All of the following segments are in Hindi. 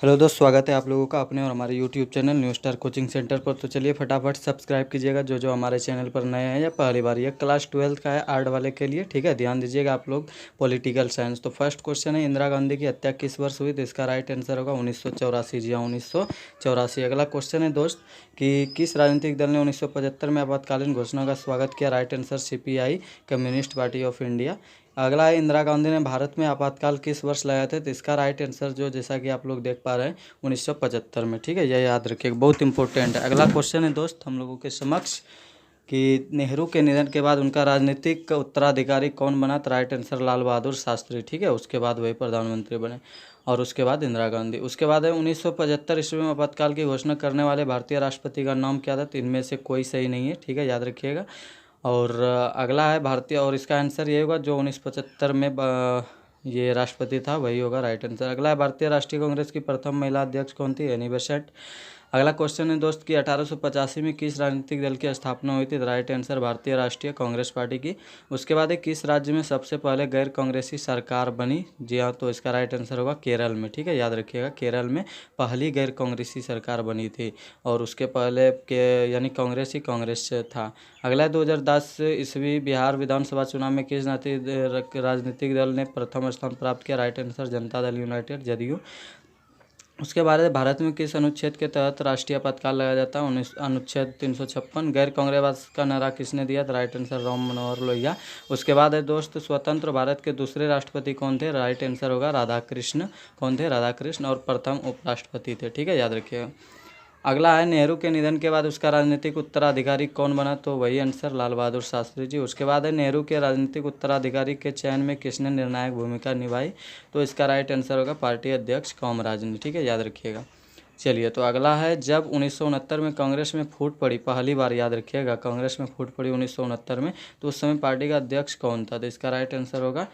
हेलो दोस्त, स्वागत है आप लोगों का अपने और हमारे YouTube channel new star coaching centre पर। तो चलिए फटाफट सब्सक्राइब कीजिएगा जो हमारे चैनल पर नए हैं या पहली बार। ये क्लास 12 का है, आर्ट वाले के लिए। ठीक है, ध्यान दीजिएगा आप लोग। Political science. तो फर्स्ट क्वेश्चन है, इंदिरा गांधी की हत्या किस वर्ष हुई? तो इसका राइट आंसर होगा 1984। जी हाँ, 1984। अगला क्वेश्चन है दोस्त कि किस राजनीतिक दल ने 1975 में आपातकालीन घोषणा का स्वागत किया? Right answer CPI, communist party of India. अगला है, इंदिरा गांधी ने भारत में आपातकाल किस वर्ष लाया था? तो इसका राइट आंसर जैसा कि आप लोग देख पा रहे हैं 1975 में। ठीक है, यह याद रखिएगा, बहुत इंपॉर्टेंट है। अगला क्वेश्चन है दोस्त हम लोगों के समक्ष कि नेहरू के निधन के बाद उनका राजनीतिक उत्तराधिकारी कौन बना? तो राइट आंसर लाल बहादुर शास्त्री। ठीक है, उसके बाद वही प्रधानमंत्री बने और उसके बाद इंदिरा गांधी। उसके बाद है 1975 ईस्वी में आपातकाल की घोषणा करने वाले भारतीय राष्ट्रपति का नाम क्या था? तो इनमें से कोई सही नहीं है। ठीक है, याद रखिएगा। और अगला है भारतीय, और इसका आंसर ये होगा जो 1975 में ये राष्ट्रपति था वही होगा राइट आंसर। अगला है भारतीय राष्ट्रीय कांग्रेस की प्रथम महिला अध्यक्ष कौन थी? Annie Besant. अगला क्वेश्चन है दोस्त कि 1885 में किस राजनीतिक दल की स्थापना हुई थी? राइट आंसर भारतीय राष्ट्रीय कांग्रेस पार्टी की। उसके बाद है किस राज्य में सबसे पहले गैर कांग्रेसी सरकार बनी? जी हाँ, तो इसका राइट आंसर होगा केरल में। ठीक है, याद रखिएगा, केरल में पहली गैर कांग्रेसी सरकार बनी थी और उसके पहले के यानी कांग्रेस ही कांग्रेस से था। अगला 2010 ईस्वी बिहार विधानसभा चुनाव में किस राजनीतिक दल ने प्रथम स्थान प्राप्त किया? Right answer Janata Dal United, JDU. उसके बाद भारत में किस अनुच्छेद के तहत राष्ट्रीय आपातकाल लगाया जाता है? अनुच्छेद 356। गैर कांग्रेसवाद का नारा किसने दिया? Right answer Ram Manohar Lohia. उसके बाद है दोस्त स्वतंत्र भारत के दूसरे राष्ट्रपति कौन थे? राइट आंसर होगा राधाकृष्ण। कौन थे? राधाकृष्ण। और प्रथम उपराष्ट्रपति थे। ठीक है, याद रखिएगा। अगला है नेहरू के निधन के बाद उसका राजनीतिक उत्तराधिकारी कौन बना? तो वही आंसर लाल बहादुर शास्त्री जी। उसके बाद है नेहरू के राजनीतिक उत्तराधिकारी के चयन में किसने निर्णायक भूमिका निभाई? तो इसका राइट आंसर होगा पार्टी अध्यक्ष कामराज ने। ठीक है, याद रखिएगा। चलिए, तो अगला है जब 1969 में कांग्रेस में फूट पड़ी पहली बार, याद रखिएगा, कांग्रेस में फूट पड़ी 1969 में, तो उस समय पार्टी का अध्यक्ष कौन था? तो इसका राइट आंसर होगा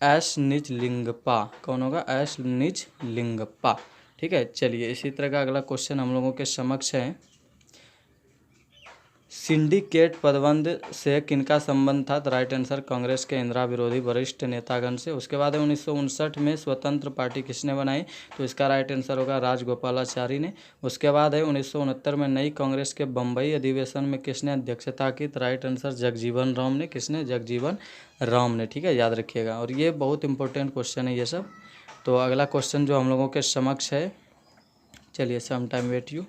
एस निजलिंगप्पा। कौन होगा? एस निजलिंगप्पा। ठीक है, चलिए इसी तरह का अगला क्वेश्चन हम लोगों के समक्ष है, सिंडिकेट पदबंध से किनका संबंध था? तो राइट आंसर कांग्रेस के इंदिरा विरोधी वरिष्ठ नेतागण से। उसके बाद 1959 में स्वतंत्र पार्टी किसने बनाई? तो इसका राइट आंसर होगा राजगोपालाचारी ने। उसके बाद है 1969 में नई कांग्रेस के बम्बई अधिवेशन में किसने अध्यक्षता की? तो राइट आंसर जगजीवन राम ने। किसने? जगजीवन राम ने। ठीक है, याद रखिएगा, और ये बहुत इंपॉर्टेंट क्वेश्चन है ये सब। तो अगला क्वेश्चन जो हम लोगों के समक्ष है, चलिए सम टाइम वेट यू।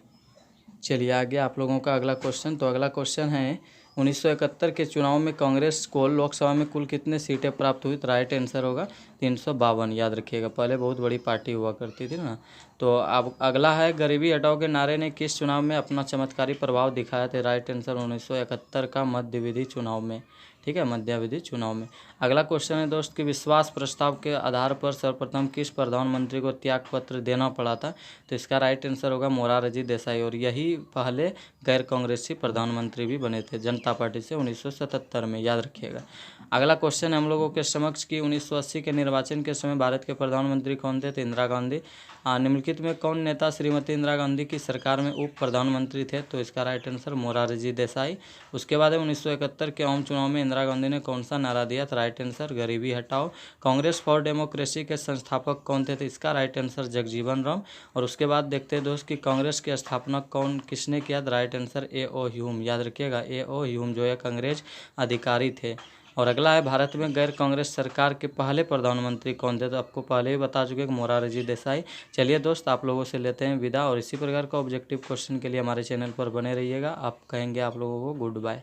चलिए आगे आप लोगों का अगला क्वेश्चन। तो अगला क्वेश्चन है 1971 के चुनाव में कांग्रेस को लोकसभा में कुल कितने सीटें प्राप्त हुई? तो राइट आंसर होगा 352। याद रखिएगा, पहले बहुत बड़ी पार्टी हुआ करती थी ना। तो अब अगला है गरीबी हटाओ के नारे ने किस चुनाव में अपना चमत्कारी प्रभाव दिखाया था? राइट आंसर 1971 का मध्यावधि चुनाव में। ठीक है, मध्यावधि चुनाव में। अगला क्वेश्चन है दोस्त कि विश्वास प्रस्ताव के आधार पर सर्वप्रथम किस प्रधानमंत्री को त्यागपत्र देना पड़ा था? तो इसका राइट आंसर होगा मोरारजी देसाई, और यही पहले गैर कांग्रेसी प्रधानमंत्री भी बने थे जनता पार्टी से 1977 में। याद रखिएगा। अगला क्वेश्चन हम लोगों के समक्ष की 1980 के निर्वाचन के समय भारत के प्रधानमंत्री कौन थे? तो इंदिरा गांधी। निम्नलिखित में कौन नेता श्रीमती इंदिरा गांधी की सरकार में उप प्रधानमंत्री थे? तो इसका राइट आंसर मोरारजी देसाई। उसके बाद 1971 के आम चुनाव में इंदिरा गांधी ने कौन सा नारा दिया? तो राइट आंसर गरीबी हटाओ। कांग्रेस फॉर डेमोक्रेसी के संस्थापक कौन थे? तो इसका राइट आंसर जगजीवन राम। और उसके बाद देखते हैं दोस्त कि कांग्रेस के स्थापना किसने किया? Right answer A.O. ह्यूम। याद रखिएगा, A.O. ह्यूम जो एक अंग्रेज अधिकारी थे। और अगला है भारत में गैर कांग्रेस सरकार के पहले प्रधानमंत्री कौन थे? तो आपको पहले ही बता चुके कि मोरारजी देसाई। चलिए दोस्त, आप लोगों से लेते हैं विदा, और इसी प्रकार का ऑब्जेक्टिव क्वेश्चन के लिए हमारे चैनल पर बने रहिएगा। आप कहेंगे आप लोगों को गुड बाय।